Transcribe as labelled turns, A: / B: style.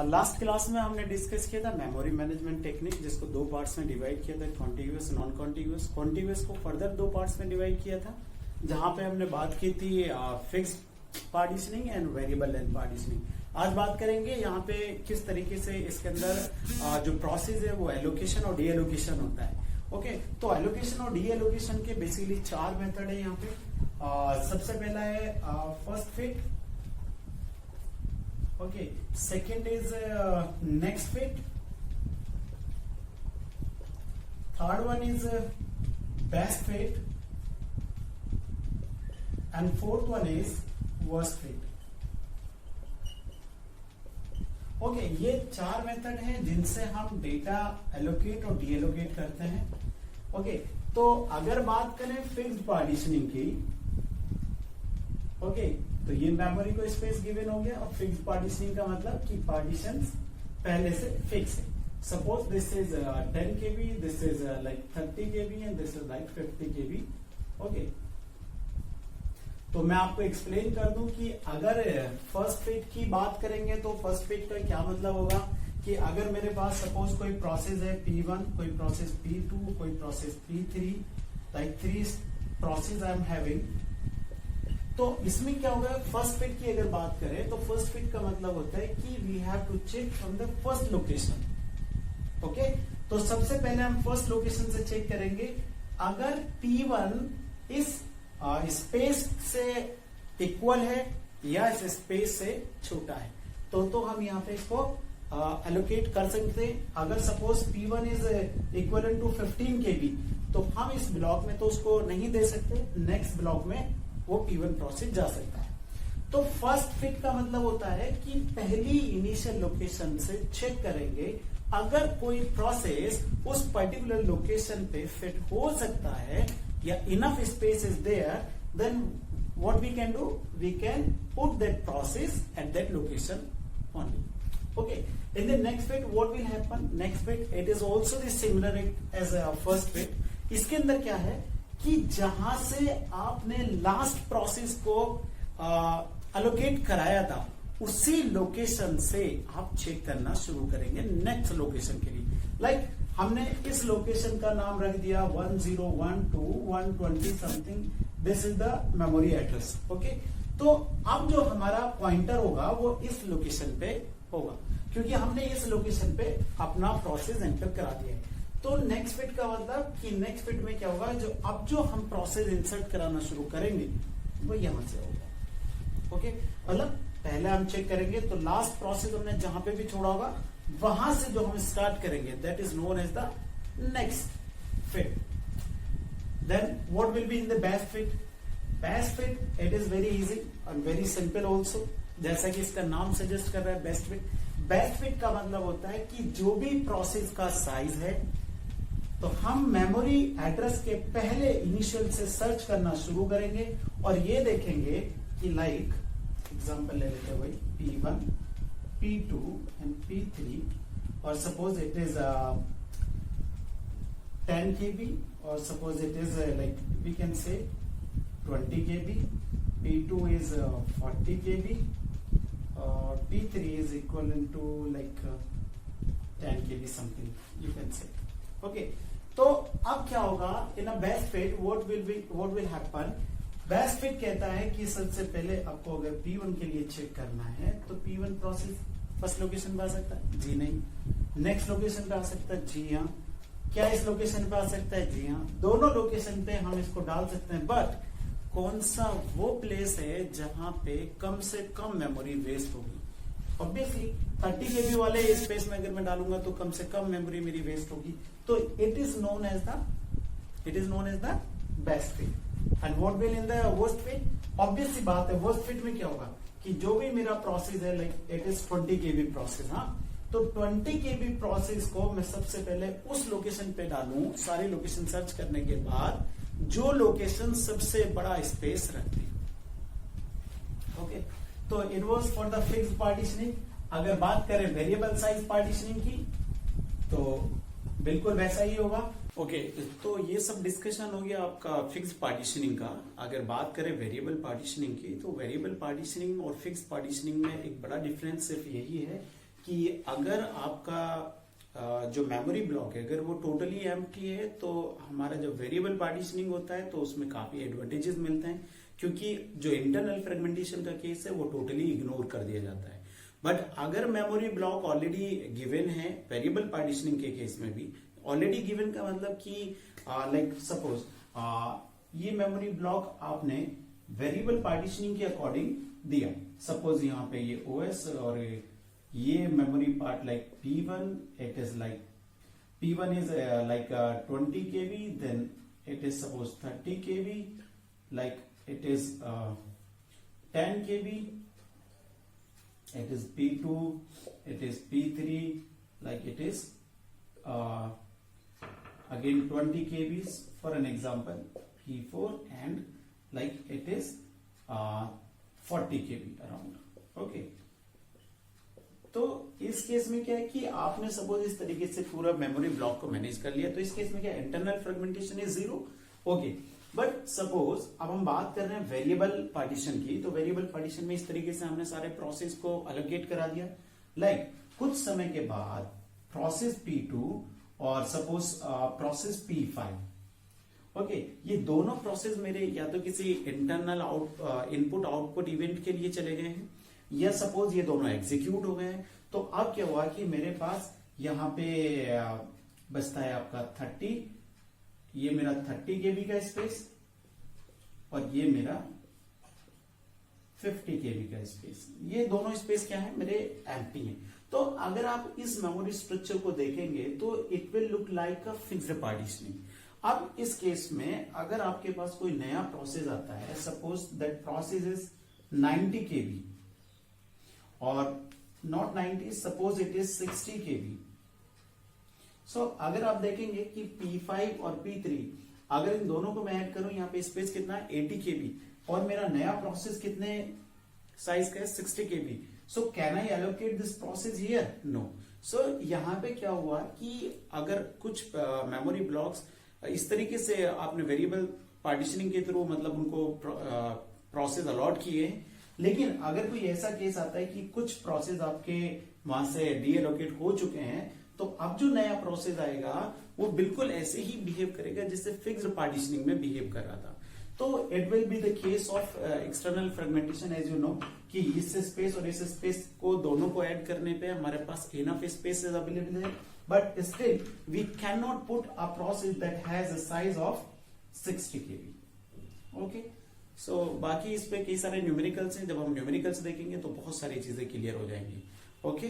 A: Last class में हमने discuss किया था मेमोरी मैनेजमेंट टेक्निक, जिसको दो पार्ट्स में डिवाइड किया था, कॉन्टिग्यूअस नॉन कॉन्टिग्यूअस। कॉन्टिग्यूअस को फर्दर दो पार्ट्स में डिवाइड किया था, जहां पे हमने बात की थी fixed partitioning and variable length partitioning. आज बात करेंगे यहाँ पे किस तरीके से इसके अंदर जो प्रोसेस है वो एलोकेशन और डी एलोकेशन होता है। ओके, तो एलोकेशन और डी एलोकेशन के बेसिकली चार मेथड है यहाँ पे। सबसे पहला है first fit, okay, second is next fit, third one is best fit, and fourth one is worst fit. okay, ये चार मेथड हैं जिनसे हम डेटा एलोकेट और डी एलोकेट करते हैं। okay, तो अगर बात करें फिक्स्ड पार्टीशनिंग की, okay, तो ये मेमोरी को स्पेस गिवन हो गया, और फिक्स पार्टीशनिंग का मतलब कि पार्टीशंस पहले से फिक्स है। Suppose this is 10 KB, this is like 30 KB and this is like 50 KB। Okay, तो मैं आपको एक्सप्लेन कर दूं कि अगर फर्स्ट फिट की बात करेंगे तो फर्स्ट फिट का क्या मतलब होगा कि अगर मेरे पास सपोज कोई प्रोसेस है P1, कोई प्रोसेस P2, कोई process P3, like 3 process I am having, तो इसमें क्या होगा, फर्स्ट फिट की अगर बात करें तो फर्स्ट फिट का मतलब होता है कि we have to check from the first location. Okay, तो सबसे पहले हम फर्स्ट लोकेशन से चेक करेंगे। अगर P1 इस स्पेस से इक्वल है या इस स्पेस से छोटा है तो हम यहाँ पे इसको एलोकेट कर सकते हैं। अगर suppose P1 is equal to 15 KB, तो हम इस ब्लॉक में तो उसको नहीं दे सकते, नेक्स्ट ब्लॉक में वो P1 प्रोसेस जा सकता है। तो फर्स्ट फिट का मतलब होता है कि पहली इनिशियल लोकेशन से चेक करेंगे, अगर कोई प्रोसेस उस पर्टिकुलर लोकेशन पे फिट हो सकता है या enough space is there, then what we can do, we can put that process at that location only. Okay, in the next fit what will happen, next fit it is also the similar as first fit. इसके अंदर क्या है कि जहां से आपने last process को allocate कराया था, उसी लोकेशन से आप चेक करना शुरू करेंगे नेक्स्ट लोकेशन के लिए। लाइक हमने इस लोकेशन का नाम रख दिया 1012 something, this is the memory address. Okay, तो अब जो हमारा पॉइंटर होगा वो इस लोकेशन पे होगा, क्योंकि हमने इस लोकेशन पे अपना प्रोसेस एंटर करा दिया है। तो नेक्स्ट फिट का मतलब कि नेक्स्ट फिट में क्या होगा, जो अब जो हम प्रोसेस इंसर्ट कराना शुरू करेंगे वो यहां से होगा। ओके, मतलब पहले हम चेक करेंगे तो लास्ट प्रोसेस हमने जहां पे भी छोड़ा होगा वहां से जो हम स्टार्ट करेंगे, that is known as the next fit. Then what will be in the best fit, best fit it is very easy और वेरी सिंपल ऑल्सो, जैसा कि इसका नाम सजेस्ट कर रहा है बेस्ट फिट। बेस्ट फिट का मतलब होता है कि जो भी प्रोसेस का साइज है, तो हम मेमोरी एड्रेस के पहले इनिशियल से सर्च करना शुरू करेंगे और ये देखेंगे कि लाइक एग्जांपल ले लेते हैं भाई P1, P2 एंड P3, और सपोज इट इज 10 KB, और suppose it is like we can say 20 KB, P2 is 40 KB, और P3 is equivalent to like 10 KB something you can say. Okay, तो अब क्या होगा in a best fit, what will happen, best fit कहता है कि सबसे पहले आपको अगर P1 के लिए चेक करना है तो P1 प्रोसेस फर्स्ट लोकेशन पे आ सकता है, जी नहीं। नेक्स्ट लोकेशन पे आ सकता है, जी हाँ। क्या इस लोकेशन पे आ सकता है, जी हाँ। दोनों लोकेशन पे हम इसको डाल सकते हैं, बट कौन सा वो प्लेस है जहां पे कम से कम मेमोरी वेस्ट होगी। ऑब्वियसली 30 KB वाले स्पेस में अगर मैं डालूंगा तो कम से कम मेमोरी मेरी वेस्ट होगी, तो it is known as the best fit. And what will in the worst fit, obvious सी बात है, वर्स्ट फिट में क्या होगा कि जो भी मेरा प्रोसेस है, like it is 20 KB process, हाँ, तो 20 KB प्रोसेस को मैं सबसे पहले उस लोकेशन पे डालूं, सारी लोकेशन सर्च करने के बाद जो लोकेशन सबसे बड़ा स्पेस रखती है। ओके, तो it was for the fixed partitioning. अगर बात करें वेरिएबल साइज पार्टीशनिंग की तो बिल्कुल वैसा ही होगा। ओके, तो ये सब डिस्कशन हो गया आपका फिक्स पार्टीशनिंग का। अगर बात करें वेरिएबल पार्टीशनिंग की, तो वेरिएबल पार्टीशनिंग और फिक्स पार्टीशनिंग में एक बड़ा डिफरेंस सिर्फ यही है
B: कि अगर आपका जो मेमोरी ब्लॉक है अगर वो टोटली एम्प्टी है तो हमारा जो वेरिएबल पार्टीशनिंग होता है तो उसमें काफी एडवांटेजेस मिलते हैं, क्योंकि जो इंटरनल फ्रेगमेंटेशन का केस है वो टोटली इग्नोर कर दिया जाता है। बट अगर मेमोरी ब्लॉक ऑलरेडी गिवन है, वेरिएबल पार्टीशनिंग के केस में भी ऑलरेडी गिवन का मतलब कि लाइक सपोज ये मेमोरी ब्लॉक आपने वेरिएबल पार्टीशनिंग के अकॉर्डिंग दिया। सपोज यहाँ पे ये ओएस और ये memory part like P1, it is like P1 is like 20 KB, then it is suppose 30 KB, like it is 10 KB, it is P2, it is P3, like it is again 20 KBs for an example, P4, and like it is 40 KB around. Okay. तो इस case में क्या है कि आपने suppose इस तरीके से पूरा मेमोरी ब्लॉक को मैनेज कर लिया, तो इस केस में क्या internal fragmentation is 0। Okay, but suppose अब हम बात कर रहे हैं वेरिएबल पार्टीशन की, तो वेरिएबल पार्टीशन में इस तरीके से हमने सारे प्रोसेस को अलोकेट करा दिया। लाइक कुछ समय के बाद प्रोसेस P2 और सपोज प्रोसेस P5, ओके, ये दोनों प्रोसेस मेरे या तो किसी इंटरनल इनपुट आउटपुट इवेंट के लिए चले गए हैं, या सपोज ये दोनों एग्जीक्यूट हो गए हैं। तो अब क्या हुआ कि मेरे पास यहाँ पे बचता है आपका 30, ये मेरा 30 केबी का स्पेस और ये मेरा 50 केबी का स्पेस। ये दोनों स्पेस क्या है, मेरे एम्प्टी हैं। तो अगर आप इस मेमोरी स्ट्रक्चर को देखेंगे तो it will look like a fixed partitioning. अब इस केस में अगर आपके पास कोई नया प्रोसेस आता है, सपोज दैट प्रोसेस इज 90 केबी और not 90, suppose it is 60 KB. सो अगर आप देखेंगे कि P5 और P3 अगर इन दोनों को मैं ऐड करूं, यहाँ पे स्पेस कितना है 80 केबी और मेरा नया प्रोसेस कितने साइज का है 60 KB. So can I allocate this process here? No. So यहाँ पे क्या हुआ कि अगर कुछ मेमोरी ब्लॉक्स इस तरीके से आपने वेरिएबल पार्टीशनिंग के थ्रू मतलब उनको प्रोसेस अलॉट किए, लेकिन अगर कोई ऐसा केस आता है कि कुछ प्रोसेस आपके वहां से डीएलोकेट हो चुके हैं, तो अब जो नया प्रोसेस आएगा वो बिल्कुल ऐसे ही बिहेव करेगा जैसे फिक्स्ड पार्टीशनिंग में बिहेव कर रहा था। तो it will be the case of external fragmentation, as you know कि इस स्पेस और इस स्पेस को दोनों को ऐड करने पे हमारे पास इनफ स्पेस अवेलेबल है, but still we can not put a process that has a size of 60 KB. Okay, so बाकी इस पे कई सारे न्यूमेरिकल्स हैं, जब हम न्यूमेरिकल्स देखेंगे तो बहुत सारी चीजें क्लियर हो जाएंगी। ओके।